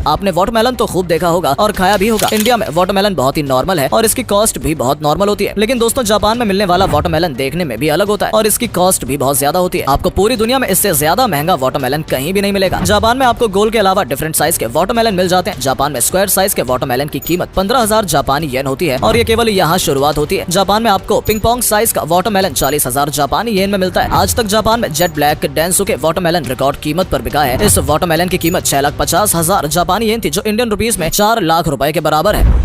आपने वाटरमेलन तो खूब देखा होगा और खाया भी होगा। इंडिया में वाटरमेलन बहुत ही नॉर्मल है और इसकी कॉस्ट भी बहुत नॉर्मल होती है। लेकिन दोस्तों जापान में मिलने वाला वाटरमेलन देखने में भी अलग होता है और इसकी कॉस्ट भी बहुत ज्यादा होती है। आपको पूरी दुनिया में इससे ज्यादा महंगा वाटरमेलन कहीं भी नहीं मिलेगा। जापान में आपको गोल के अलावा डिफरेंट साइज के वाटरमेलन मिल जाते हैं। जापान में स्क्वायर साइज के वाटरमेलन की कीमत 15,000 जापानी येन होती है और ये केवल यहाँ शुरुआत होती है। जापान में आपको पिंग पोंग साइज का वाटरमेलन 40,000 जापानी येन में मिलता है। आज तक जापान में jet black Densuke watermelon record कीमत पर बिका है। इस वाटरमेलन की कीमत 6,50,000 जापानी येन थी, जो इंडियन रुपीस में 4 लाख रुपए के बराबर है।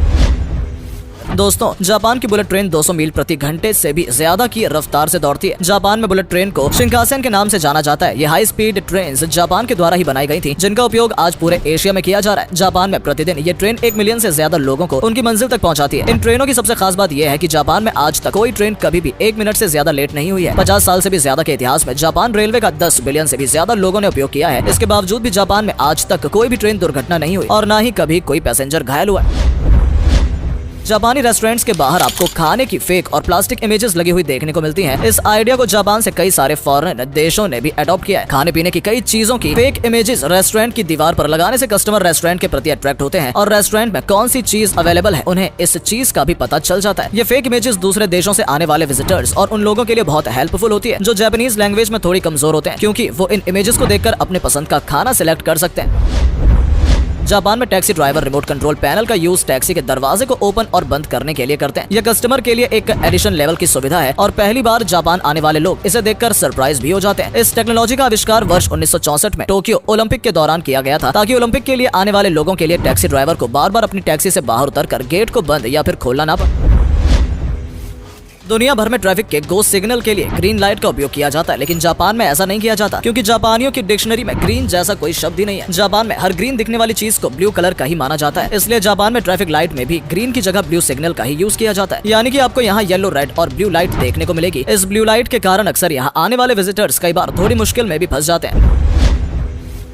दोस्तों जापान की बुलेट ट्रेन 200 मील प्रति घंटे से भी ज्यादा की रफ्तार से दौड़ती है। जापान में बुलेट ट्रेन को शिंकानसेन के नाम से जाना जाता है। ये हाई स्पीड ट्रेन जापान के द्वारा ही बनाई गई थी, जिनका उपयोग आज पूरे एशिया में किया जा रहा है। जापान में प्रतिदिन ये ट्रेन 1 मिलियन से ज्यादा लोगों को उनकी मंजिल तक पहुंचाती है। इन ट्रेनों की सबसे खास बात यह है कि जापान में आज तक कोई ट्रेन कभी भी 1 मिनट से ज्यादा लेट नहीं हुई है। 50 साल से भी ज्यादा के इतिहास में जापान रेलवे का 10 बिलियन से भी ज्यादा लोगों ने उपयोग किया है। इसके बावजूद भी जापान में आज तक कोई भी ट्रेन दुर्घटना नहीं हुई और न ही कभी कोई पैसेंजर घायल हुआ। जापानी रेस्टोरेंट्स के बाहर आपको खाने की फेक और प्लास्टिक इमेजेस लगी हुई देखने को मिलती हैं। इस आइडिया को जापान से कई सारे फॉरेन देशों ने भी अडॉप्ट किया है। खाने पीने की कई चीजों की फेक इमेजेस रेस्टोरेंट की दीवार पर लगाने से कस्टमर रेस्टोरेंट के प्रति अट्रैक्ट होते हैं और रेस्टोरेंट में कौन सी चीज अवेलेबल है उन्हें इस चीज का भी पता चल जाता है। ये फेक इमेजेस दूसरे देशों से आने वाले विजिटर्स और उन लोगों के लिए बहुत हेल्पफुल होती है जो जापानीज लैंग्वेज में थोड़ी कमजोर होते हैं, क्योंकि वो इन इमेजेस को देखकर अपने पसंद का खाना सिलेक्ट कर सकते हैं। जापान में taxi driver remote control panel का यूज टैक्सी के दरवाजे को ओपन और बंद करने के लिए करते हैं। यह कस्टमर के लिए एक एडिशन लेवल की सुविधा है और पहली बार जापान आने वाले लोग इसे देखकर सरप्राइज भी हो जाते हैं। इस टेक्नोलॉजी का आविष्कार वर्ष 1964 में टोक्यो ओलंपिक के दौरान किया गया था, ताकि ओलंपिक के लिए आने वाले लोगों के लिए टैक्सी ड्राइवर को बार बार अपनी टैक्सी से बाहर उतरकर गेट को बंद या फिर खोलना ना पड़े। दुनिया भर में ट्रैफिक के गो सिग्नल के लिए ग्रीन लाइट का उपयोग किया जाता है, लेकिन जापान में ऐसा नहीं किया जाता, क्योंकि जापानियों की डिक्शनरी में ग्रीन जैसा कोई शब्द ही नहीं है। जापान में हर ग्रीन दिखने वाली चीज को ब्लू कलर का ही माना जाता है, इसलिए जापान में ट्रैफिक लाइट में भी ग्रीन की जगह ब्लू सिग्नल का ही यूज किया जाता है। यानी कि आपको यहाँ येलो, रेड और ब्लू लाइट देखने को मिलेगी। इस ब्लू लाइट के कारण अक्सर यहाँ आने वाले विजिटर्स कई बार थोड़ी मुश्किल में भी फंस जाते हैं।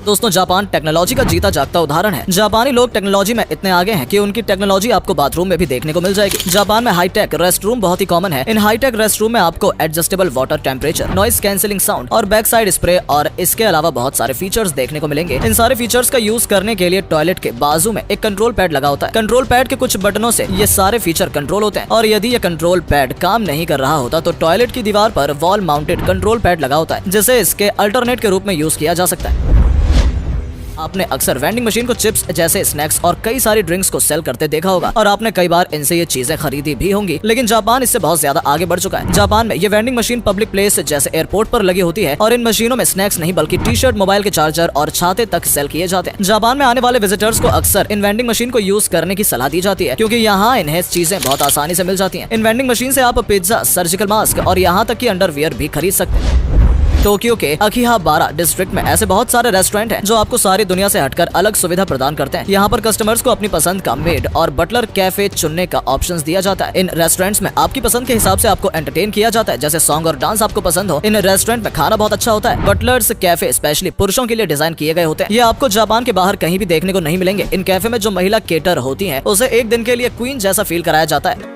दोस्तों जापान टेक्नोलॉजी का जीता जागता उदाहरण है। जापानी लोग टेक्नोलॉजी में इतने आगे हैं कि उनकी टेक्नोलॉजी आपको बाथरूम में भी देखने को मिल जाएगी। जापान में हाईटेक रेस्टरूम बहुत ही कॉमन है। इन हाईटेक रेस्टरूम में आपको adjustable water temperature, noise cancelling sound और बैक साइड स्प्रे और इसके अलावा बहुत सारे फीचर्स देखने को मिलेंगे। इन सारे फीचर्स का यूज करने के लिए टॉयलेट के बाजू में एक कंट्रोल पैड लगा होता है। कंट्रोल पैड के कुछ बटनों से ये सारे फीचर कंट्रोल होते हैं और यदि ये कंट्रोल पैड काम नहीं कर रहा होता तो टॉयलेट की दीवार पर वॉल माउंटेड कंट्रोल पैड लगा होता है, जिसे इसके अल्टरनेट के रूप में यूज किया जा सकता है। आपने अक्सर वेंडिंग मशीन को चिप्स जैसे स्नैक्स और कई सारी ड्रिंक्स को सेल करते देखा होगा और आपने कई बार इनसे ये चीजें खरीदी भी होंगी, लेकिन जापान इससे बहुत ज्यादा आगे बढ़ चुका है। जापान में ये वेंडिंग मशीन पब्लिक प्लेस जैसे एयरपोर्ट पर लगी होती है और इन मशीनों में स्नैक्स नहीं बल्कि टी शर्ट, मोबाइल के चार्जर और छाते तक सेल किए जाते हैं। जापान में आने वाले विजिटर्स को अक्सर इन वेंडिंग मशीन को यूज करने की सलाह दी जाती है, क्योंकि यहाँ इन्हें चीजें बहुत आसानी से मिल जाती है। इन वेंडिंग मशीन से आप पिज्जा, सर्जिकल मास्क और यहाँ तक की अंडरवियर भी खरीद सकते हैं। टोक्यो के अकीहाबारा डिस्ट्रिक्ट में ऐसे बहुत सारे रेस्टोरेंट हैं जो आपको सारी दुनिया से हटकर अलग सुविधा प्रदान करते हैं। यहाँ पर कस्टमर्स को अपनी पसंद का मेड और बटलर कैफे चुनने का ऑप्शंस दिया जाता है। इन रेस्टोरेंट्स में आपकी पसंद के हिसाब से आपको एंटरटेन किया जाता है, जैसे सॉन्ग और डांस आपको पसंद हो। इन रेस्टोरेंट में खाना बहुत अच्छा होता है। बटलर्स कैफे स्पेशली पुरुषों के लिए डिजाइन किए गए होते हैं। ये आपको जापान के बाहर कहीं भी देखने को नहीं मिलेंगे। इन कैफे में जो महिला केटर होती है उसे एक दिन के लिए क्वीन जैसा फील कराया जाता है।